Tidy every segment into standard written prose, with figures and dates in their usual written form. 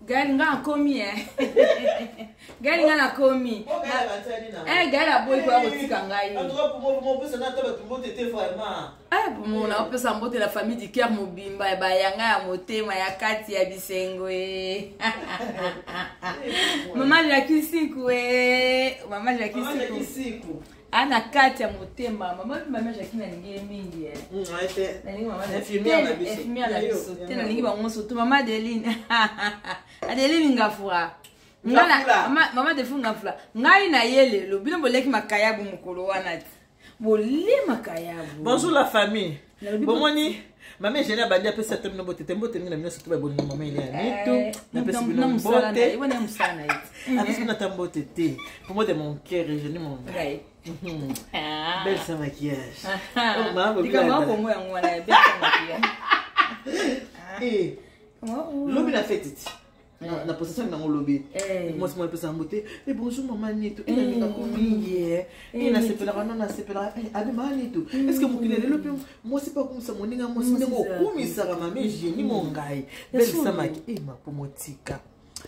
Gali nga komi Gali nga komi. Gali aboy kwa kotika ngai. Pour na opesa mbote la famille du cœur mobimba ba yanga ya motema ya kati ya bisengo Mama ya kisiku Mama ya kisiku. Ana kati ya motema mama Jacqueline alingi mingi infirmière na biso tena lingi bango soto mama Adeline Adeline ngafura ngala mama defu ngafura ngai na yele lo bino boleki makayabu mukolo wana bolé makayabu. Bonjour la famille. Bomoni maman j'ai na bandi apesa temno bote tembo temno na minoso tuba bonimo maman ile ya nitu na pesa bino bote ibona musana iti apesa na tambote te pour moi de mon cœur je ne mon gars. Belle sans maquillage. Oh maman comment pour moi ngwana belle sans maquillage. Lobi la fête. Na possession na ngolobi. Moi c'est moi pesa mbote. Et bonjour maman nitu. Ina ninga komingi. Ina sepela kana na sepela. Abi maman nitu. Est-ce que mukile lelo pe moi c'est pas comme ça moninga moi c'est ngo kumisa ka maman génie mon gars. Belle sans maquillage. Ma pomotika.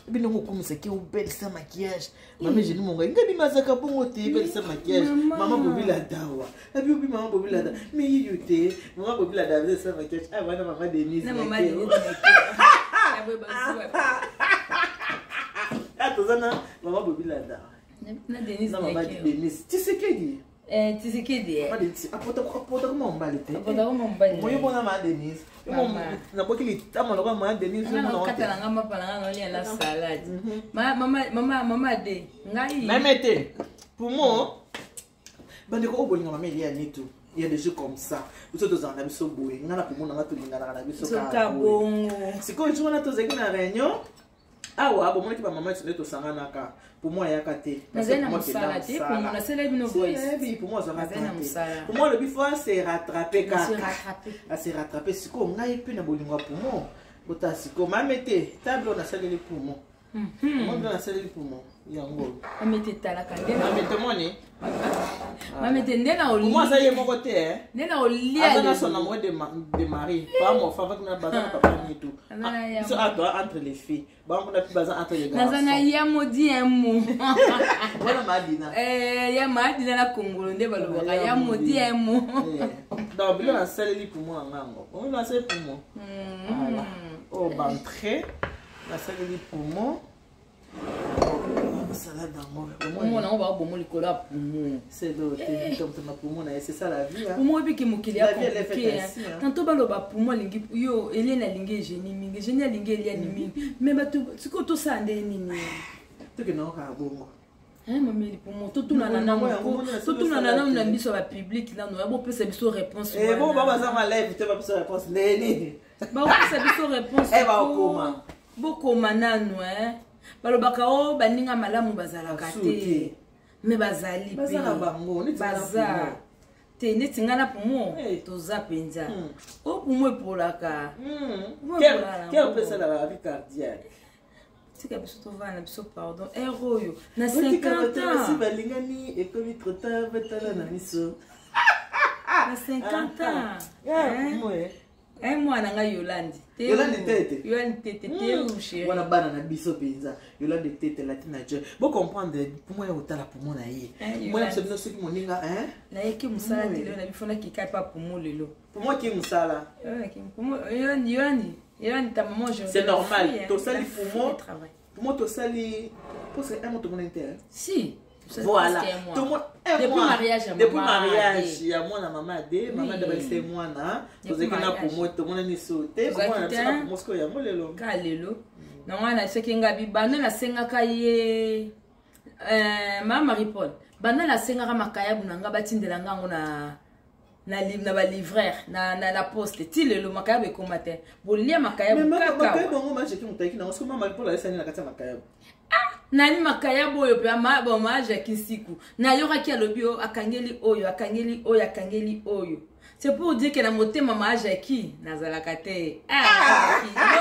Bino kumisa ki belle sans maquillage. Maman génie mon gars. Ngabi mazaka bongo te belle sans maquillage. Maman bobila dawa. Abi obi maman bobila da. Mais yote. Maman bobila da belle sans maquillage. Ah voilà maman Denise. Maman Denise. Atozana maman bobila da. Na Denise na maman Denise. Tshisekedi. Tshisekedi. Maman Denise. Apota comment mbalite. Apota comment mbalite. Moyo bona maman Denise. Na bokili tama lokwa maman Denise na katala ngamba pala ngoli la salade. Mama de ngai. Mamete. Pour moi bandeko obolinga maman ya nitu. Il y a des jeux comme ça. Vous êtes dans la mission bouée. Nous avons na mission bongo. C'est quand tu vas dans une réunion. Ah ouais, bon moi tu vas maman tu es au sanganaka. Pour moi il y a kate. Pour moi ça va. Pour moi le bifo c'est rattraper kaka. C'est rattraper ce qu'on a pu na bolinga pour moi. Bota siko mamete table on a salé les poumons. Moi on a salé les poumons. Yango. Mamete talaka ndena. Mamete moni. Mamete ndena oli. Moi ça y est mon côté hein. Ndena oli. Azana son amour de mari. Pas mon faveur que na bazana papa ni tout. C'est à toi entre les filles. Ba on a plus bazana entre les garçons. Nazana ya modi un mot. Voilà Madina. Ya Madina na Congolo nde baloba ya modi un mot. Donc bien la salle pour moi ngango. On la salle pour moi. Voilà. Oh bantré. La salle pour moi. Salade d'amour. Moi on va bomo likolo poumon. C'est l'autre ma poumon c'est ça la vie hein. Poumon bi ki mokili ya compliqué. Tanto baloba poumon lingi yo Elena lingi génie mingi. Génie lingi Eliane mingi. Mais batu siko to sande nini. To ke no ka bongo. Mameli poumon to tuna na biso ba public là no bo pesa biso réponse. Bon baba za ma live te ba biso réponse neni. Ba pesa biso réponse. Ba okoma. Bokoma nanu balobaka o baninga malamu bazalaka te me bazali pe baza te neti ngana poumon toza penza o poumon epolaka quel peut ça la vie cardiaque tika biso tovana biso pardon oyo na 50 ans si balingani ekomi trop tard betala na miso na 50 ans moi nanga Yolandi tete te chérie wana bana na biso penza Yolandi tete latina je bo comprendre pour moi otala pour moi na ye moi je ne sais pas moninga na yeki musala telo na bifona kika pa pour moi lelo pour moi ki musala pour moi Yolandi ta maman je c'est normal to sali pour moi to sali pour c'est un moto mon intérêt si voilà tout le monde depuis mariage ya moi na maman de maman de c'est moi na tozekana pour moi tout le monde ni sauter pour moi na pour Moscou ya molelo kalelo na wana sekinga bibana na sengaka ye mama Marie-Paul bana na sengaka makaya bunanga batindela ngango na ba livreur na poste ti lelo makaya be komate bolia makaya bukaka makaya bongo ma jeki mutaki na Moscou mama Marie-Paul alesani na kati makaya nani makaya boyo pe ma Jacques Siku na yoka ki alobi akangeli oyo c'est pour dire que na motema ma Jacques nazalaka te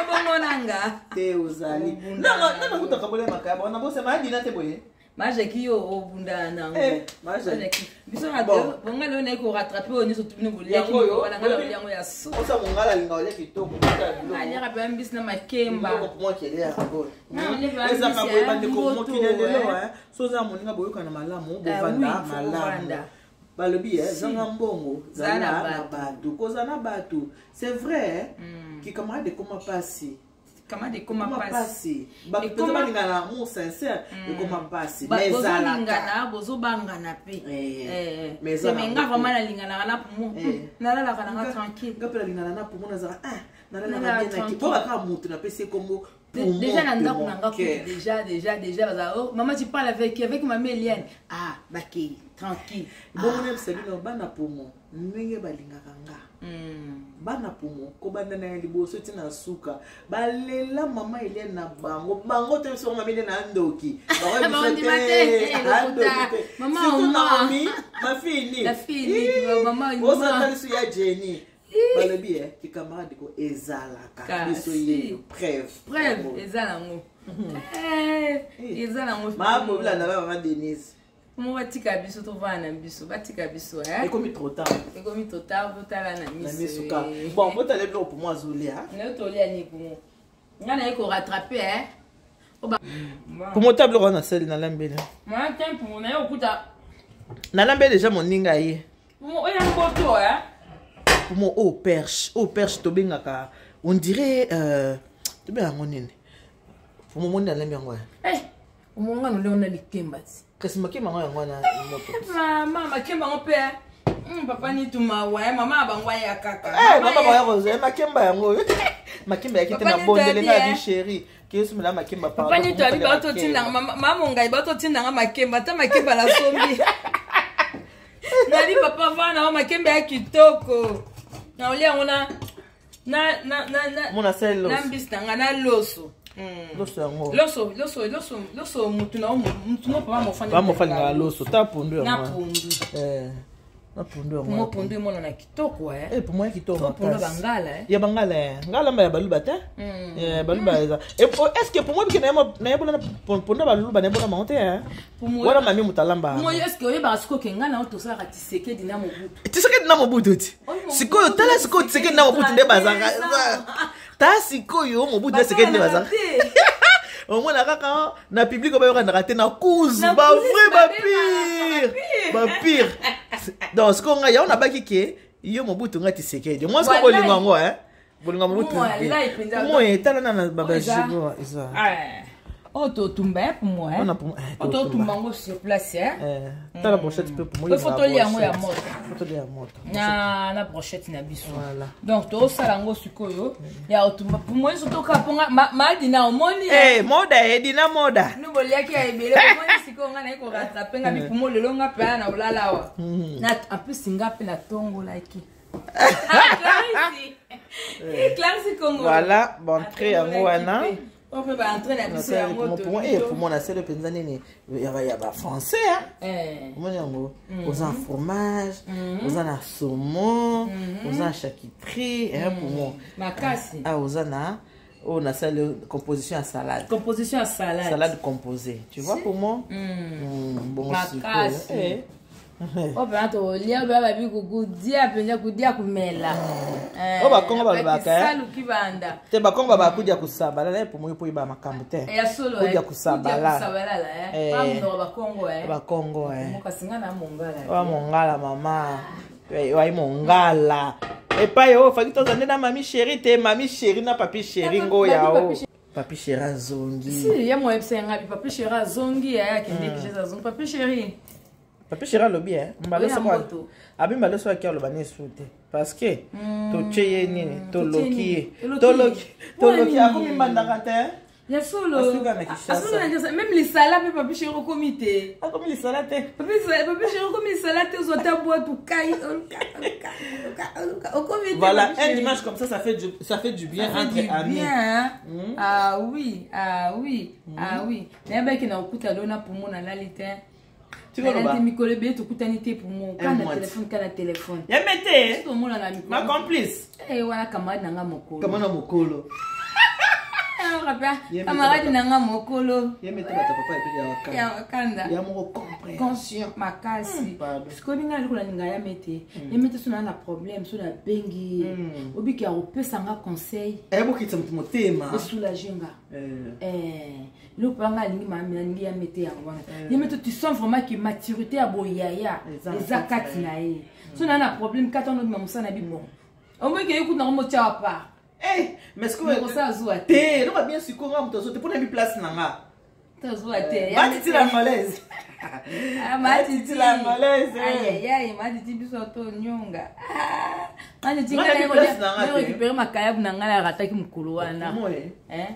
bongo nanga te ozali non kutaka bole makaya bona bose ma dina te boye Majeki yo obunda nango. Majeki. Biso na deux, bonga le na ko rattraper oni so tubini bolia ki wala ngala yango ya so. Osa mongala linga ole kitoko. Ali rapela mbisi na makemba. Moi qui est là encore. Eza ka boye bande ko mo ki lelo soza moninga boyoka na malamu bovanda malamu. Balobi zanga mbongo zana batu kozana batu. C'est vrai qui camarade comment passer. Camarade comment passer. Ba comment ngana mon sincère comment passer. Mais zalingana bozo bangana pe. Mais menga vraiment na lingana na pour moi. Na la kana tranquille. Ngapela lingana na pour moi na za na la bien ki. Pour ka mutu na pese comme déjà nanga déjà bazao maman tu parles avec maman Eliane baki tranquille bon on aime celui-là bana pomo ndenge balingaka nga bana pomo ko banda na liboso tina suka balela maman Eliane na bango te so maman na ndoki maman ma fille la fille maman maman su ya Jenny balobi ki camarade ko ezalaka biso ye preuve ezalango ezalango ma bobila na ba Denise mo batika biso to vana biso batika biso ekomi trop tard botala na miso bon botala blo pour moi zolia ne tolia ni pour ngana eko rattraper pour mon table on a celle na lambele moi tempo mo na okuta na lambele déjà moninga ye mo oya mboto pour moi au perche to bengaka on dirait to benga ngonene pour moi mona lembi yango omonga no leona likemba ti kasi makemba ngo yango na moto mama makemba ngo pe papa ni tuma wa mama bangwa ya kaka mama ba rose makemba yango makemba yakite na bondele na bi chérie kesu mala makemba papa ni to abi ba to tinda mama ngai ba to tinda nga makemba ta makemba la sombi nali papa vana wa makemba ya kitoko na olia ngona na mona selo na mbista nga na loso loso mutu na mutu mo papa mo fanya loso ta pundu na pundu na pundu mo pundu mo na kitoko pour moi kitoko pundu bangala ya bangala ngala mba ya baluba ta baluba eza est-ce que pour moi biki na yabona pundu baluba na bona monte wala mami mutalamba moi est-ce que oyeba siko ke ngana to sala tiseke dina mobutu tiseke dina mobutu ti siko tala siko tiseke dina mobutu nde bazanga ta siko yo mobutu tiseke dina bazanga au moins kaka na public ba yoka na na cause ba vrai ba pire donc ce qu'on a ya on a baki ke yo mobutu ngati sekedi moi ce ko linga ngo bolinga mobutu moi etala na baba jigo isa Auto tumba pour moi auto tumba ngo sur place ta la brochette peu pour moi il faut to lia ngo ya moto na brochette na biso donc to sala ngo sikoyo ya otumba pour moi surtout ka ponga maldi na omoni moda edina moda no bolia ki ya ebele pour moi siko nga na ko rattraper nga bi pour moi lelo nga pa na olala wa na en plus singa pe na tongo like Clarisse Congo voilà bon très yango wana on peut pas entrer la biso ya moto pour moi na selo penza nini ya ba français moi yango aux en fromage aux en saumon aux en charcuterie pour moi makasi aux en on a ça composition à salade salade composée tu vois pour moi bon makasi oh ben to lia ba bi kudia penya kudia kumela ba kongo ba baka salu kibanda te ba kongo ba kudia kusabala la pour moi po iba makambo te ya solo kudia kusabala ba kongo mo kasinga na mongala wa mongala mama wa mongala et pas yo fa kito zande na mami chérie te mami chérie na papi chérie ngo yao papi chérie zongi si ya mo epse nga papi chérie zongi ya kende kijeza zongi papi chérie papi chérie lobi mbaloso kwa abi mbaloso kwa lo bani sute parce que to cheye nini to loki akomi mandaka te ya solo même les salades papi chérie au comité akomi les salades papi chérie comme les salades zota boîte tout kai au comité voilà un dimanche comme ça fait du bien entre amis ah oui mais ba kina okuta lona pour mon analyse tu vois là mikolo be to kutanité pour mon kana téléphone ya mete to mon na mikolo ma complice wala camarade nanga mokolo kama na mokolo camarade nanga mokolo. Il met ta papa et puis ya wakanda. Il y a mon compréhension. Conscient makasi. Parce que ninga likola ninga ya mete. Ya mete sona na problème so na bengi. Obiki ya opesa nga conseil. Bokitsa mutu motema. Soulager nga. Le panga lingi ma ningi ya mete ya ngwana. Ya mete tu sens vraiment que maturité a boyaya. Les akati na e. So na na problème quand on a musana bibo. On veut que écoute na mo tia pa. Mais est-ce que ça zoa te non va bien si ko ngam to so te pona bi place nanga. To zoa te. Va ti la malaise. Ma ti la malaise. Aïe ma ti biso to nyonga. Ani tinga na récupérer ma kayab nanga la rataki mukulu wana.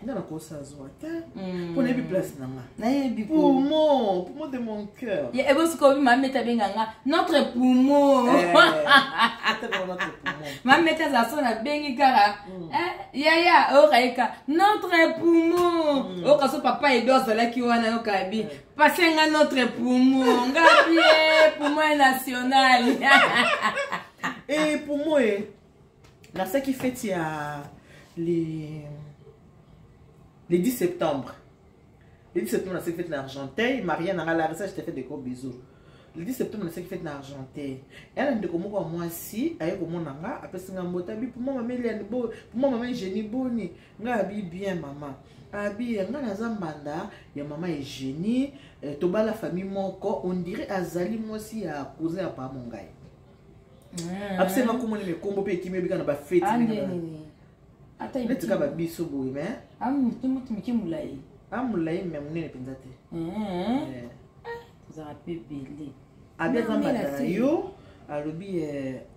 Ndana ko sa zoa te. Pona bi place nanga. Na yebi poumon de mon cœur. Ya ebo sko bi ma meta benganga notre poumon. Ma meta za so na bengi kara. Ya oraika notre poumon. O kaso papa e dosa la ki wana yo kabi. Passenga notre poumon. Ngapie poumon national. Et pour moi, là, ce qui fait, il y a les 10 septembre. Le 10 septembre, c'est qui fait l'Argentin. Marianne a la recherche, je te fais des gros bisous. Le 10 septembre, c'est qui fait l'Argentin. Elle a dit que moi, si, elle est comme moi, après, c'est un mot, pour moi, maman, génie boni. Ngabi bien, maman. Abi, ngana zambanda, ya maman est génie. Toba la famille, mon corps, on dirait Azali, moi aussi, à cousin à pas mon gars. Après ma commune me combo pe kimi bika na ba fête ni ata ibi tika ba biso boy mais mutu miki mulai mulai me munene penza te za pe belé abia zamba yo alobi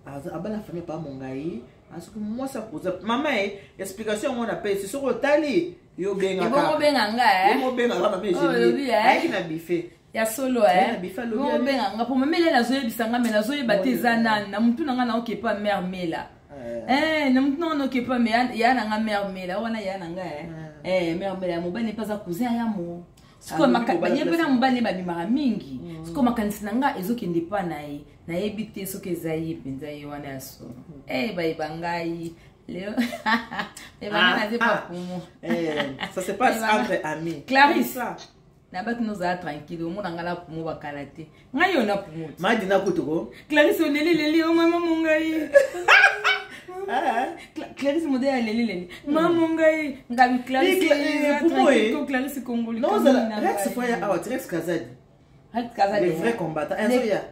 abala famille pa mongai asuku moi ça pose maman explication on appelle c'est sur le tali yo benga ka yo benga nga yo benga ka maman j'ai ai na bife ya solo mo benga nga pour memela la zoye bisanga mela zoye bateza na mutu nanga na okepa mère mela na mutu nanga na okepa me ya nanga mère mela wana ya nanga mère mela mo bane pas a cousin ya mo siko makabanye bana mo bane ba bimara mingi siko makanisi nanga ezokende pa na ye na yebite soke zayi penza ye wana ya solo ba bangai Léo, ça se passe entre amis. Clarisse, Nabat nous a tranquille, au monde en gala pour moi kalaté. Ngayo na pour moi. Madina kutoko. Clarisse on leli o mama mungai. Clarisse modé à leli. Mama mungai. Ngabi Clarisse. Tranquille Clarisse congolais. Non, Rex fois ya out Rex Kazadi. Rex Kazadi. Les vrais combattants.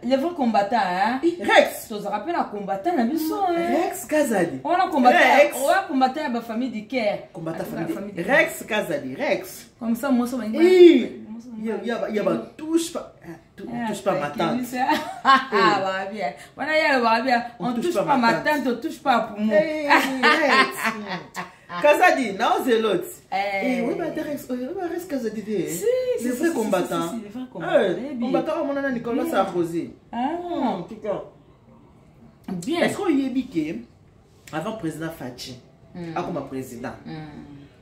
Les vrais combattants hein. Rex. Tu te rappelles un combattant na biso hein. Rex Kazadi. On a combattu. On a combattu à ma famille de Caire. Combattant famille. Rex Kazadi. Rex. Comme ça moi ça va. Il y a touche pas ma tante. Ah, bien. On touche pas ma tante, on touche pas pour moi. Kazadi, non, c'est l'autre. Oui, Rex Kazadi. C'est vrai combattant. Combattant, mon ami Nicolas Sarkozy. Bien. Est-ce qu'on y est biqué avant président Fachi? Comme président.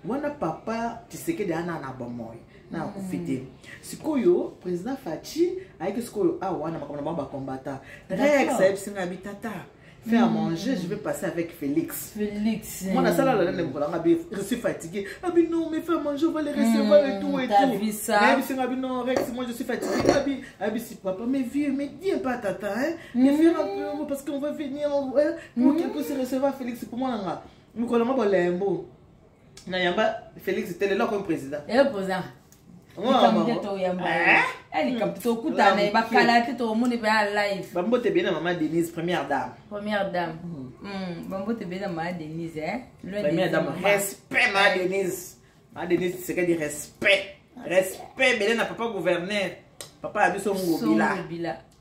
Moi, papa, tu sais que des années à Bomoy. Na kufite sikoyo président Fachi avec sikoyo wana makambo combattant Rex singa bitata fais à manger je vais passer avec Félix moi na sala la nene je suis fatigué abi non mais fais à manger on va les recevoir et tout mais singa abi non Rex moi je suis fatigué abi si papa mais vieux mais dis pas tata hein mais fais un peu parce qu'on va venir pour qu'il puisse recevoir Félix pour moi nga nous connaissons pas lembo na yamba Félix était là comme président Elle est capitale Koutane, elle va calater tout le monde live. Bambo te bien maman Denise, première dame. Première dame. Bambo te bien maman Denise, hein. Première dame, respect maman Denise. Maman Denise, c'est qu'elle dit respect. Respect, mais elle n'a pas gouverné. Papa a vu son mobila.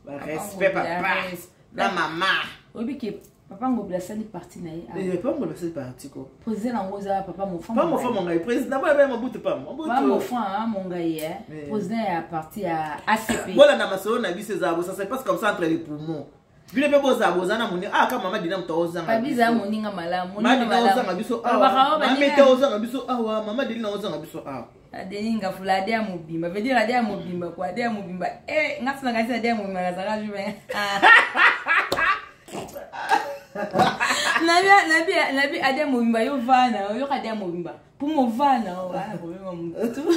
Respect papa. La maman. Oui, papa ngobila sali parti na ye. Papa ngobila sali parti ko. Président ngoza papa mo femme. Pas mo femme ngai président ba ba mo butu pas. Mo femme mon ngai eh. Président est parti à ACP. Voilà na maso na bise zabo ça se passe comme ça entre les poumons. Bile pe boza bozana moni kama mama dina mtozanga. Kabiza moninga malamu. Mama dina ozanga biso awa. Mama te ozanga biso awa. Mama dina ozanga biso awa. Adeninga fulade ya mobimba. Veut dire ade ya mobimba quoi, ade ya mobimba. Ngasina ngasi ade ya mobimba na zaka juve. Nabi ade mobimba yo vana yo ade mobimba Pour mon van, ouais, tout.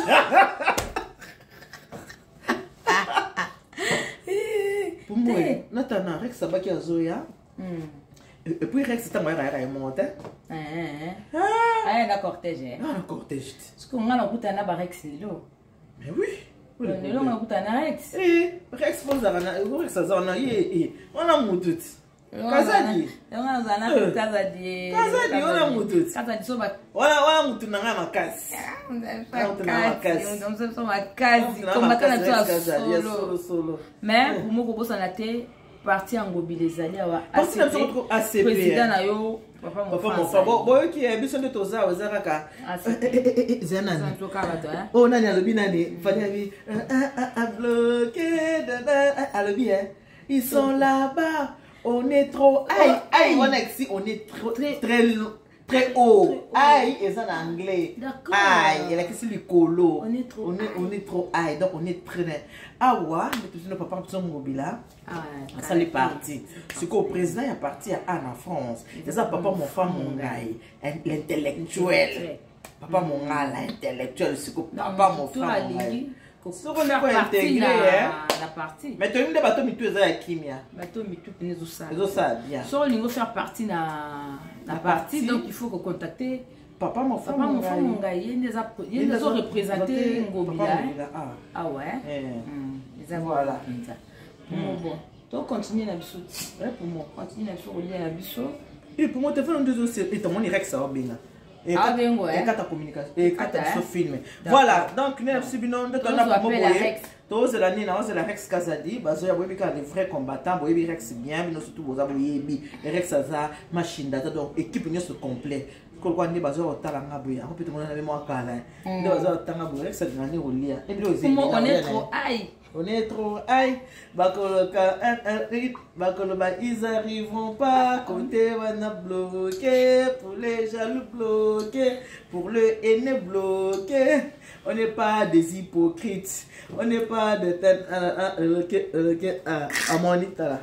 Pour moi, Nathan, Rex, ça va qu'il y a Zoya. Et puis Rex, c'est un moyen de monter. Ah, la cortège. Ah, la cortège. Parce qu'on a un Rex, là. Mais oui. On a un Rex. Eh, Rex, on a un moutout. Kazadi. On a un Kazadi. Kazadi, on a un moutout. Kazadi, so va. On a un moutout dans la casse. Solo. Mais pour moi, je suis parti en mobilisation. Président Nayo, papa mon frère. Bon, qui est besoin de toza aux Araka. Zenan. Oh, nani alobi nani. Fadi a bloqué. Alobi, ils sont là-bas. On est trop. Aïe, on est ici, on est très haut. Aïe, et ça en anglais. D'accord. Aïe, il y a qui le colo. On est trop aïe, donc on est très. Ah ouais, mais papa son mobile ça est parti. Ce qu'au président est parti à Anne en France. C'est ça, papa mon femme mon gars, l'intellectuel. Papa mon gars, l'intellectuel, ce que papa mon frère mon gars. Ce qu'on a pas intégré, la partie. Mais tu as une des bateaux mitou à Kimia. Bateau mitou les ça bien. Sur le niveau faire partie la partie, donc il faut contacter papa mon frère mon gars, il les a représentés Ngobila. Ah ouais. Voilà. Bon, donc continue la biso. Pour moi, continue la biso. Et pour moi, tu fais un deux aussi. Et ton mon Rex ça va bien. Et quand ta communication, et quand tu filmes. Voilà, donc nous avons subi non de ton appel. Tous l'année, nous avons la Rex Kazadi. Parce que nous avons des vrais combattants. Nous avons Rex bien, mais surtout vous avez Rex Zaza, machine data, donc équipe nous se complète. Quand on est basé au Talanga Bouya, on peut te demander à moi Kalin. Nous avons Talanga Bouya, Rex Zaza au lit. On est trop aïe. On est trop aïe. Ils arriveront pas. Côté on a bloqué. Pour les jaloux bloqués. Pour le haine bloqué. On n'est pas des hypocrites. On n'est pas de tête. À mon état là.